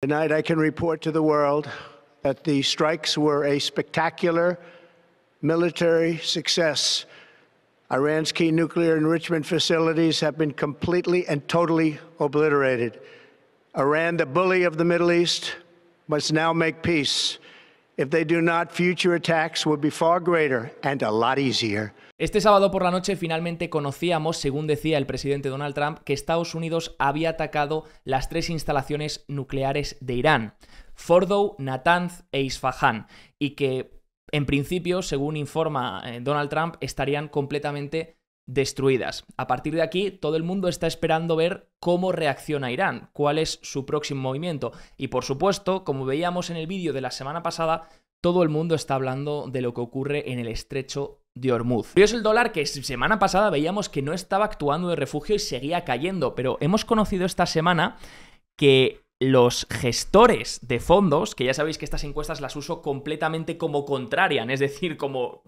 Tonight I can report to the world that the strikes were a spectacular military success. Iran's key nuclear enrichment facilities have been completely and totally obliterated. Iran, the bully of the Middle East, must now make peace. If they do not, future attacks will be far greater and a lot easier. Este sábado por la noche finalmente conocíamos, según decía el presidente Donald Trump, que Estados Unidos había atacado las 3 instalaciones nucleares de Irán, Fordow, Natanz e Isfahan, y que en principio, según informa Donald Trump, estarían completamente destruidas. A partir de aquí, todo el mundo está esperando ver cómo reacciona Irán, cuál es su próximo movimiento. Y por supuesto, como veíamos en el vídeo de la semana pasada, todo el mundo está hablando de lo que ocurre en el estrecho de Hormuz. Curioso el dólar, que semana pasada veíamos que no estaba actuando de refugio y seguía cayendo, pero hemos conocido esta semana que los gestores de fondos, que ya sabéis que estas encuestas las uso completamente como contrarian, es decir, como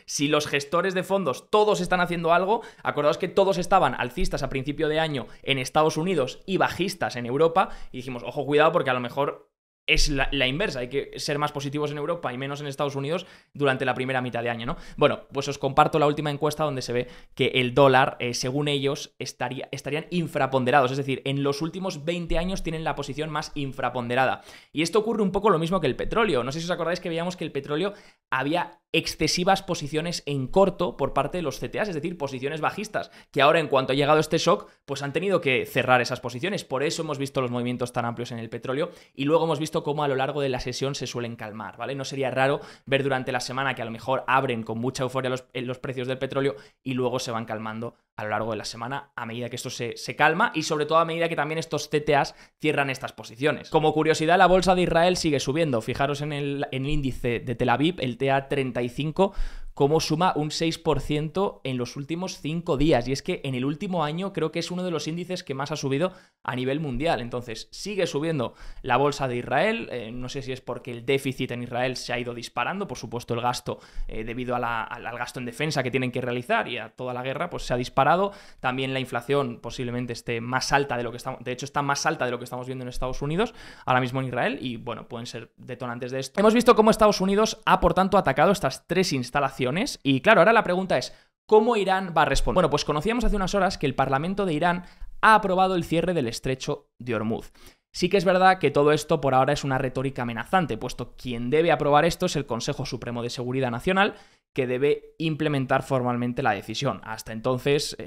si los gestores de fondos todos están haciendo algo, acordaos que todos estaban alcistas a principio de año en Estados Unidos y bajistas en Europa, y dijimos, ojo, cuidado, porque a lo mejor es la inversa, hay que ser más positivos en Europa y menos en Estados Unidos durante la primera mitad de año, ¿no? Bueno, pues os comparto la última encuesta donde se ve que el dólar, según ellos, estarían infraponderados, es decir, en los últimos 20 años tienen la posición más infraponderada. Y esto ocurre un poco lo mismo que el petróleo. No sé si os acordáis que veíamos que el petróleo había excesivas posiciones en corto por parte de los CTAs, es decir, posiciones bajistas, que ahora en cuanto ha llegado este shock, pues han tenido que cerrar esas posiciones. Por eso hemos visto los movimientos tan amplios en el petróleo y luego hemos visto cómo a lo largo de la sesión se suelen calmar, ¿vale? No sería raro ver durante la semana que a lo mejor abren con mucha euforia los precios del petróleo y luego se van calmando a lo largo de la semana a medida que esto se calma y sobre todo a medida que también estos CTAs cierran estas posiciones. Como curiosidad, la bolsa de Israel sigue subiendo. Fijaros en el índice de Tel Aviv, el TA35, cómo suma un 6% en los últimos 5 días. Y es que en el último año creo que es uno de los índices que más ha subido a nivel mundial. Entonces, sigue subiendo la bolsa de Israel. No sé si es porque el déficit en Israel se ha ido disparando. Por supuesto, el gasto, debido al gasto en defensa que tienen que realizar y a toda la guerra, pues se ha disparado. También la inflación posiblemente esté más alta de lo que estamos... De hecho, está más alta de lo que estamos viendo en Estados Unidos, ahora mismo en Israel. Y, bueno, pueden ser detonantes de esto. Hemos visto cómo Estados Unidos ha, por tanto, atacado estas 3 instalaciones. Y claro, ahora la pregunta es, ¿cómo Irán va a responder? Bueno, pues conocíamos hace unas horas que el Parlamento de Irán ha aprobado el cierre del estrecho de Hormuz. Sí que es verdad que todo esto por ahora es una retórica amenazante, puesto quien debe aprobar esto es el Consejo Supremo de Seguridad Nacional, que debe implementar formalmente la decisión. Hasta entonces,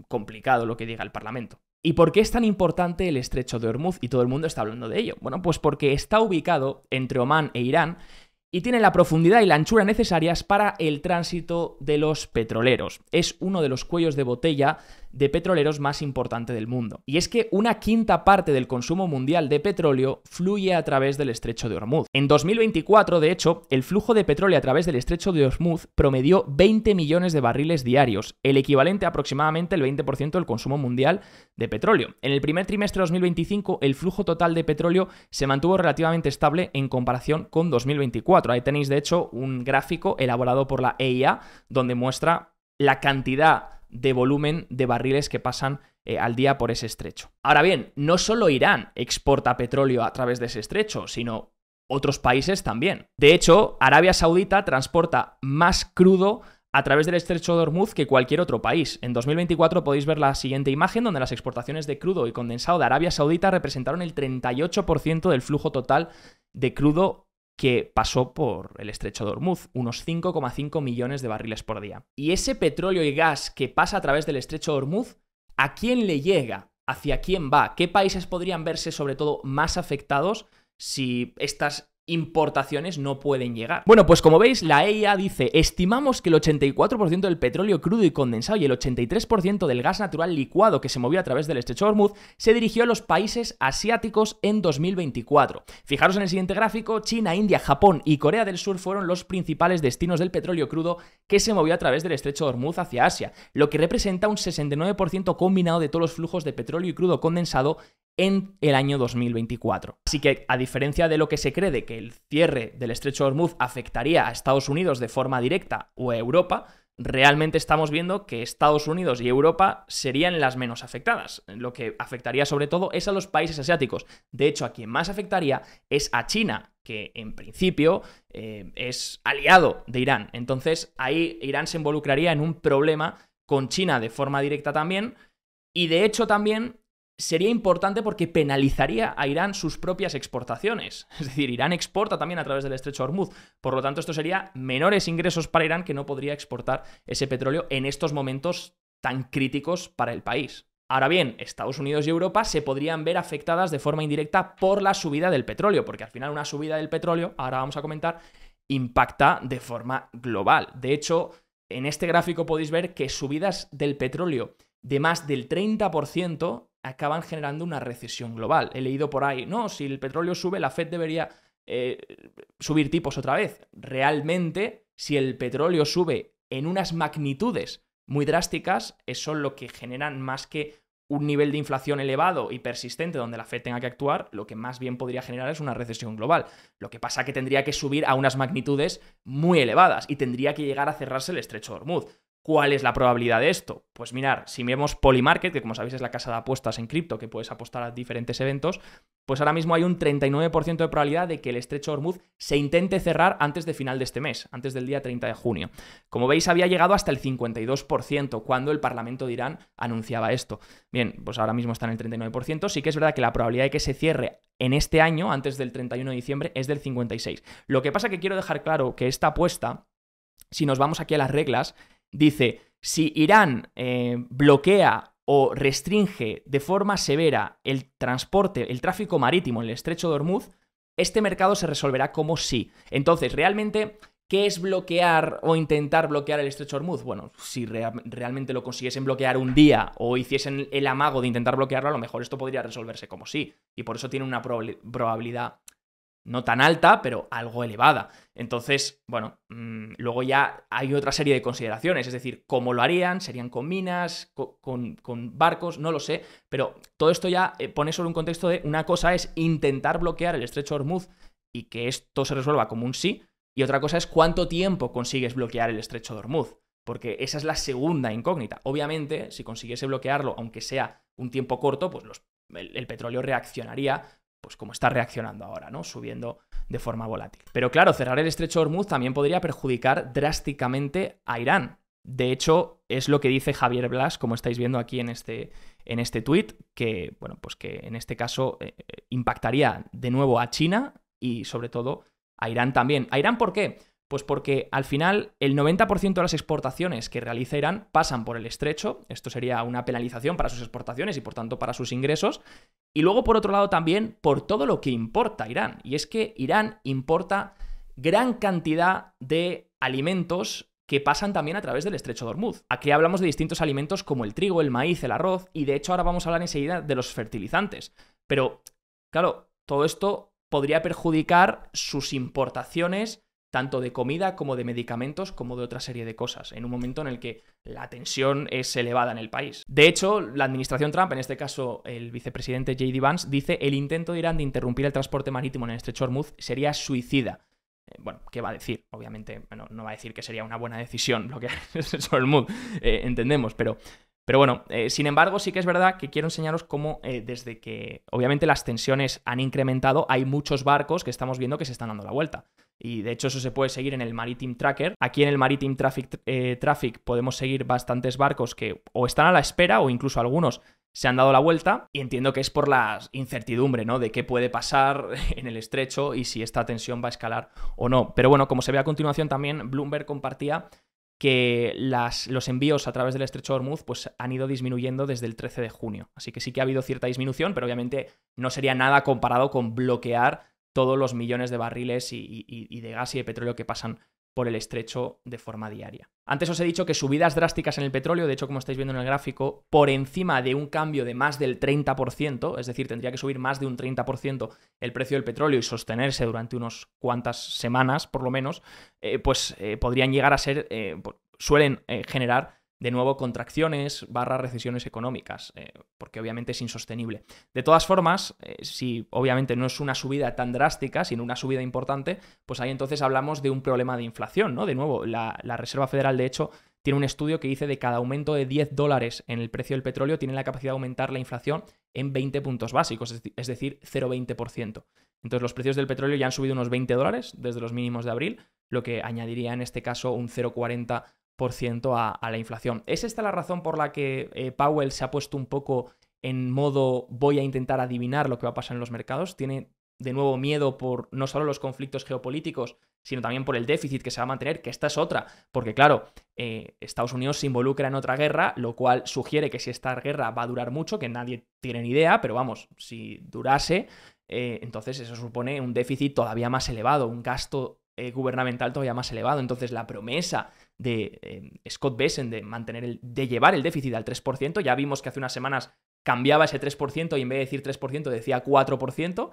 complicado lo que diga el Parlamento. ¿Y por qué es tan importante el estrecho de Hormuz? Y todo el mundo está hablando de ello. Bueno, pues porque está ubicado entre Omán e Irán y tiene la profundidad y la anchura necesarias para el tránsito de los petroleros. Es uno de los cuellos de botella de petroleros más importante del mundo. Y es que una quinta parte del consumo mundial de petróleo fluye a través del estrecho de Hormuz. En 2024, de hecho, el flujo de petróleo a través del estrecho de Hormuz promedió 20 millones de barriles diarios, el equivalente a aproximadamente el 20% del consumo mundial de petróleo. En el primer trimestre de 2025, el flujo total de petróleo se mantuvo relativamente estable en comparación con 2024. Ahí tenéis, de hecho, un gráfico elaborado por la EIA donde muestra la cantidad de volumen de barriles que pasan al día por ese estrecho. Ahora bien, no solo Irán exporta petróleo a través de ese estrecho, sino otros países también. De hecho, Arabia Saudita transporta más crudo a través del estrecho de Hormuz que cualquier otro país. En 2024 podéis ver la siguiente imagen donde las exportaciones de crudo y condensado de Arabia Saudita representaron el 38% del flujo total de crudo que pasó por el estrecho de Hormuz, unos 5,5 millones de barriles por día. Y ese petróleo y gas que pasa a través del estrecho de Hormuz, ¿a quién le llega? ¿Hacia quién va? ¿Qué países podrían verse sobre todo más afectados si estas importaciones no pueden llegar? Bueno, pues como veis, la EIA dice, estimamos que el 84% del petróleo crudo y condensado y el 83% del gas natural licuado que se movió a través del estrecho de Hormuz se dirigió a los países asiáticos en 2024. Fijaros en el siguiente gráfico, China, India, Japón y Corea del Sur fueron los principales destinos del petróleo crudo que se movió a través del estrecho de Hormuz hacia Asia, lo que representa un 69% combinado de todos los flujos de petróleo y crudo condensado en el año 2024. Así que, a diferencia de lo que se cree de que el cierre del estrecho de Hormuz afectaría a Estados Unidos de forma directa o a Europa, realmente estamos viendo que Estados Unidos y Europa serían las menos afectadas. Lo que afectaría sobre todo es a los países asiáticos. De hecho, a quien más afectaría es a China, que en principio es aliado de Irán. Entonces, ahí Irán se involucraría en un problema con China de forma directa también, y de hecho también sería importante porque penalizaría a Irán sus propias exportaciones. Es decir, Irán exporta también a través del estrecho de Hormuz. Por lo tanto, esto sería menores ingresos para Irán, que no podría exportar ese petróleo en estos momentos tan críticos para el país. Ahora bien, Estados Unidos y Europa se podrían ver afectadas de forma indirecta por la subida del petróleo, porque al final una subida del petróleo, ahora vamos a comentar, impacta de forma global. De hecho, en este gráfico podéis ver que subidas del petróleo de más del 30% acaban generando una recesión global. He leído por ahí, no, si el petróleo sube, la Fed debería subir tipos otra vez. Realmente, si el petróleo sube en unas magnitudes muy drásticas, eso es lo que generan más que un nivel de inflación elevado y persistente donde la Fed tenga que actuar, lo que más bien podría generar es una recesión global. Lo que pasa es que tendría que subir a unas magnitudes muy elevadas y tendría que llegar a cerrarse el estrecho de Hormuz. ¿Cuál es la probabilidad de esto? Pues mirar, si vemos Polymarket, que como sabéis es la casa de apuestas en cripto, que puedes apostar a diferentes eventos, pues ahora mismo hay un 39% de probabilidad de que el estrecho de Hormuz se intente cerrar antes de final de este mes, antes del día 30 de junio. Como veis, había llegado hasta el 52% cuando el Parlamento de Irán anunciaba esto. Bien, pues ahora mismo está en el 39%. Sí que es verdad que la probabilidad de que se cierre en este año, antes del 31 de diciembre, es del 56%. Lo que pasa es que quiero dejar claro que esta apuesta, si nos vamos aquí a las reglas, dice, si Irán bloquea o restringe de forma severa el transporte, el tráfico marítimo en el estrecho de Hormuz, este mercado se resolverá como sí. Entonces, realmente, ¿qué es bloquear o intentar bloquear el estrecho de Hormuz? Bueno, si realmente lo consiguiesen bloquear un día o hiciesen el amago de intentar bloquearlo, a lo mejor esto podría resolverse como sí. Y por eso tiene una probabilidad no tan alta, pero algo elevada. Entonces, bueno, luego ya hay otra serie de consideraciones, es decir, cómo lo harían, serían con minas, con barcos, no lo sé, pero todo esto ya pone sobre un contexto de una cosa es intentar bloquear el estrecho de Hormuz y que esto se resuelva como un sí, y otra cosa es cuánto tiempo consigues bloquear el estrecho de Hormuz, porque esa es la segunda incógnita. Obviamente, si consiguiese bloquearlo, aunque sea un tiempo corto, pues el petróleo reaccionaría pues como está reaccionando ahora, ¿no? Subiendo de forma volátil. Pero claro, cerrar el estrecho de Hormuz también podría perjudicar drásticamente a Irán. De hecho, es lo que dice Javier Blas, como estáis viendo aquí en este tuit, que, bueno, pues que en este caso impactaría de nuevo a China y sobre todo a Irán también. ¿A Irán por qué? Pues porque al final el 90% de las exportaciones que realiza Irán pasan por el estrecho. Esto sería una penalización para sus exportaciones y por tanto para sus ingresos. Y luego, por otro lado, también por todo lo que importa Irán. Y es que Irán importa gran cantidad de alimentos que pasan también a través del estrecho de Hormuz. Aquí hablamos de distintos alimentos como el trigo, el maíz, el arroz, y de hecho ahora vamos a hablar enseguida de los fertilizantes. Pero, claro, todo esto podría perjudicar sus importaciones tanto de comida como de medicamentos como de otra serie de cosas, en un momento en el que la tensión es elevada en el país. De hecho, la administración Trump, en este caso el vicepresidente J.D. Vance, dice el intento de Irán de interrumpir el transporte marítimo en el estrecho de Hormuz sería suicida. Bueno, ¿qué va a decir? Obviamente, bueno, no va a decir que sería una buena decisión bloquear el estrecho de Hormuz, entendemos, pero bueno, sin embargo, sí que es verdad que quiero enseñaros cómo desde que obviamente las tensiones han incrementado, hay muchos barcos que estamos viendo que se están dando la vuelta. Y de hecho eso se puede seguir en el Maritime Tracker. Aquí en el Maritime Traffic podemos seguir bastantes barcos que o están a la espera o incluso algunos se han dado la vuelta, y entiendo que es por la incertidumbre, ¿no? De qué puede pasar en el estrecho y si esta tensión va a escalar o no. Pero bueno, como se ve a continuación también, Bloomberg compartía que los envíos a través del estrecho de Hormuz pues, han ido disminuyendo desde el 13 de junio. Así que sí que ha habido cierta disminución, pero obviamente no sería nada comparado con bloquear todos los millones de barriles y de gas y de petróleo que pasan por el estrecho de forma diaria. Antes os he dicho que subidas drásticas en el petróleo, de hecho, como estáis viendo en el gráfico, por encima de un cambio de más del 30%, es decir, tendría que subir más de un 30% el precio del petróleo y sostenerse durante unas cuantas semanas, por lo menos, podrían llegar a ser, suelen generar de nuevo contracciones / recesiones económicas, porque obviamente es insostenible. De todas formas, si obviamente no es una subida tan drástica, sino una subida importante, pues ahí entonces hablamos de un problema de inflación, ¿no? De nuevo, la Reserva Federal, de hecho, tiene un estudio que dice de cada aumento de $10 en el precio del petróleo tiene la capacidad de aumentar la inflación en 20 puntos básicos, es decir, 0,20%. Entonces los precios del petróleo ya han subido unos $20 desde los mínimos de abril, lo que añadiría en este caso un 0,40% a la inflación. ¿Es esta la razón por la que Powell se ha puesto un poco en modo voy a intentar adivinar lo que va a pasar en los mercados? ¿Tiene de nuevo miedo por no solo los conflictos geopolíticos, sino también por el déficit que se va a mantener? Que esta es otra, porque claro, Estados Unidos se involucra en otra guerra, lo cual sugiere que si esta guerra va a durar mucho, que nadie tiene ni idea, pero vamos, si durase, entonces eso supone un déficit todavía más elevado, un gasto gubernamental todavía más elevado. Entonces la promesa de Scott Bessent de llevar el déficit al 3%, ya vimos que hace unas semanas cambiaba ese 3% y en vez de decir 3% decía 4%,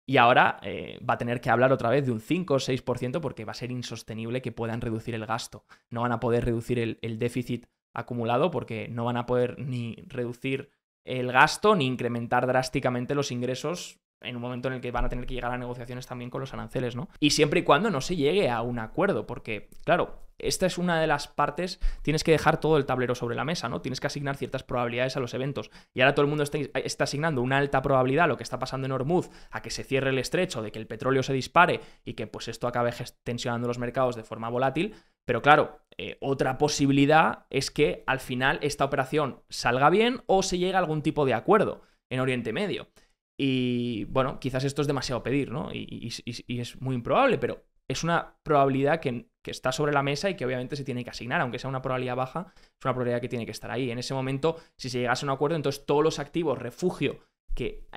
y ahora va a tener que hablar otra vez de un 5 o 6% porque va a ser insostenible que puedan reducir el gasto. No van a poder reducir el déficit acumulado porque no van a poder ni reducir el gasto ni incrementar drásticamente los ingresos en un momento en el que van a tener que llegar a negociaciones también con los aranceles, ¿no? Y siempre y cuando no se llegue a un acuerdo, porque, claro, esta es una de las partes, tienes que dejar todo el tablero sobre la mesa, ¿no? Tienes que asignar ciertas probabilidades a los eventos. Y ahora todo el mundo está asignando una alta probabilidad a lo que está pasando en Hormuz, a que se cierre el estrecho, de que el petróleo se dispare y que pues esto acabe tensionando los mercados de forma volátil. Pero claro, otra posibilidad es que al final esta operación salga bien o se llegue a algún tipo de acuerdo en Oriente Medio. Y bueno, quizás esto es demasiado pedir, ¿no? Y es muy improbable, pero es una probabilidad que está sobre la mesa y que obviamente se tiene que asignar, aunque sea una probabilidad baja, es una probabilidad que tiene que estar ahí. En ese momento, si se llegase a un acuerdo, entonces todos los activos refugio que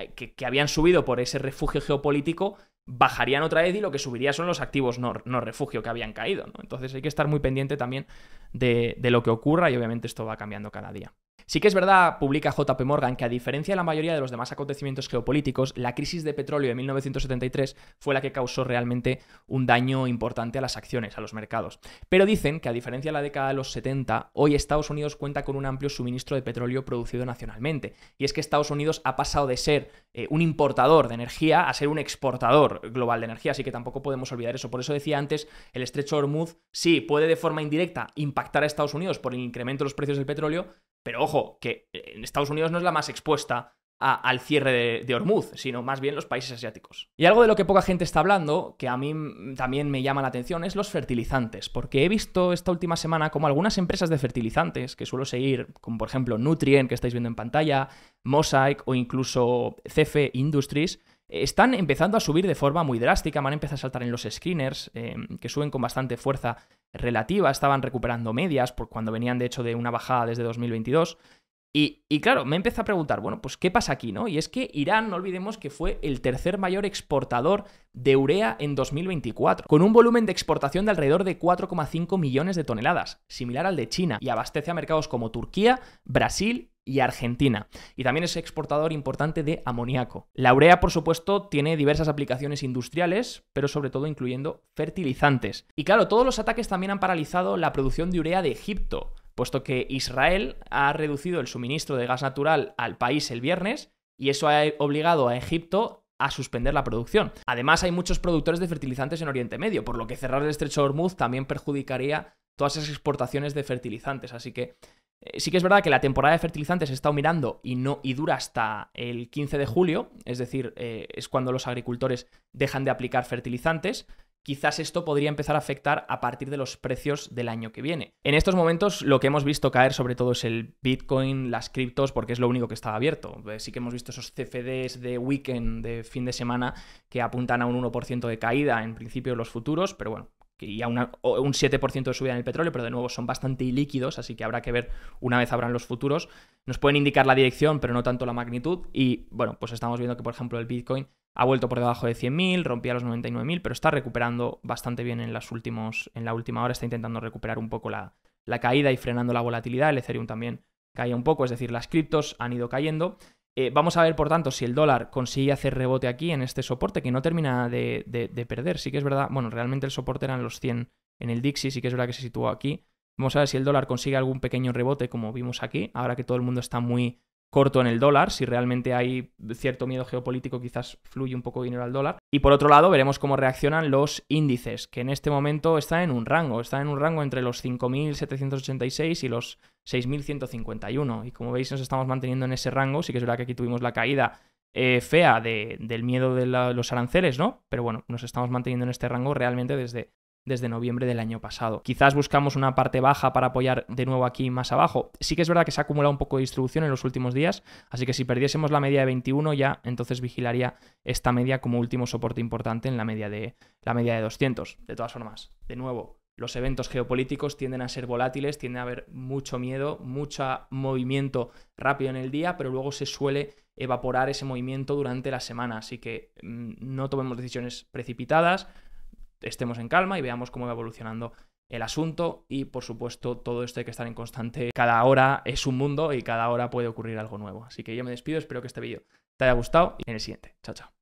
habían subido por ese refugio geopolítico bajarían otra vez y lo que subiría son los activos no refugio que habían caído, ¿no? Entonces hay que estar muy pendiente también de lo que ocurra y obviamente esto va cambiando cada día. Sí que es verdad, publica JP Morgan, que a diferencia de la mayoría de los demás acontecimientos geopolíticos, la crisis de petróleo de 1973 fue la que causó realmente un daño importante a las acciones, a los mercados. Pero dicen que a diferencia de la década de los 70, hoy Estados Unidos cuenta con un amplio suministro de petróleo producido nacionalmente. Y es que Estados Unidos ha pasado de ser un importador de energía a ser un exportador global de energía, así que tampoco podemos olvidar eso. Por eso decía antes, el estrecho de Hormuz sí puede de forma indirecta impactar a Estados Unidos por el incremento de los precios del petróleo, pero ojo, que en Estados Unidos no es la más expuesta al cierre de Hormuz, sino más bien los países asiáticos. Y algo de lo que poca gente está hablando, que a mí también me llama la atención, es los fertilizantes, porque he visto esta última semana como algunas empresas de fertilizantes, que suelo seguir, como por ejemplo Nutrien, que estáis viendo en pantalla, Mosaic o incluso CF Industries, están empezando a subir de forma muy drástica, van a empezar a saltar en los screeners, que suben con bastante fuerza relativa, estaban recuperando medias por cuando venían de hecho de una bajada desde 2022. Y claro, me empecé a preguntar, bueno, pues ¿qué pasa aquí, no? Y es que Irán, no olvidemos que fue el tercer mayor exportador de urea en 2024, con un volumen de exportación de alrededor de 4,5 millones de toneladas, similar al de China, y abastece a mercados como Turquía, Brasil y Argentina. Y también es exportador importante de amoníaco. La urea, por supuesto, tiene diversas aplicaciones industriales, pero sobre todo incluyendo fertilizantes. Y claro, todos los ataques también han paralizado la producción de urea de Egipto, puesto que Israel ha reducido el suministro de gas natural al país el viernes y eso ha obligado a Egipto a suspender la producción. Además, hay muchos productores de fertilizantes en Oriente Medio, por lo que cerrar el estrecho de Hormuz también perjudicaría todas esas exportaciones de fertilizantes. Así que sí que es verdad que la temporada de fertilizantes se está mirando y dura hasta el 15 de julio, es decir, es cuando los agricultores dejan de aplicar fertilizantes. Quizás esto podría empezar a afectar a partir de los precios del año que viene. En estos momentos lo que hemos visto caer sobre todo es el Bitcoin, las criptos, porque es lo único que estaba abierto. Sí que hemos visto esos CFDs de weekend, de fin de semana, que apuntan a un 1% de caída en principio los futuros, pero bueno, y a un 7% de subida en el petróleo, pero de nuevo son bastante ilíquidos, así que habrá que ver una vez abran los futuros. Nos pueden indicar la dirección, pero no tanto la magnitud. Y bueno, pues estamos viendo que, por ejemplo, el Bitcoin ha vuelto por debajo de 100.000, rompía los 99.000, pero está recuperando bastante bien en la última hora, está intentando recuperar un poco la caída y frenando la volatilidad. El Ethereum también cae un poco, es decir, las criptos han ido cayendo. Vamos a ver, por tanto, si el dólar consigue hacer rebote aquí en este soporte, que no termina de perder. Sí que es verdad, bueno, realmente el soporte eran los 100 en el Dixie, sí que es verdad que se situó aquí. Vamos a ver si el dólar consigue algún pequeño rebote, como vimos aquí, ahora que todo el mundo está muy corto en el dólar. Si realmente hay cierto miedo geopolítico, quizás fluye un poco de dinero al dólar. Y por otro lado, veremos cómo reaccionan los índices, que en este momento están en un rango entre los 5.786 y los 6.151. Y como veis, nos estamos manteniendo en ese rango. Sí que es verdad que aquí tuvimos la caída fea del miedo de los aranceles, ¿no? Pero bueno, nos estamos manteniendo en este rango realmente desde noviembre del año pasado. Quizás buscamos una parte baja para apoyar de nuevo aquí más abajo. Sí que es verdad que se ha acumulado un poco de distribución en los últimos días, así que si perdiésemos la media de 21 ya, entonces vigilaría esta media como último soporte importante en la media de 200. De todas formas, de nuevo, los eventos geopolíticos tienden a ser volátiles, tiende a haber mucho miedo, mucho movimiento rápido en el día, pero luego se suele evaporar ese movimiento durante la semana, así que no tomemos decisiones precipitadas, estemos en calma y veamos cómo va evolucionando el asunto. Y por supuesto, todo esto hay que estar en constante. Cada hora es un mundo y cada hora puede ocurrir algo nuevo. Así que yo me despido, espero que este vídeo te haya gustado y en el siguiente. Chao, chao.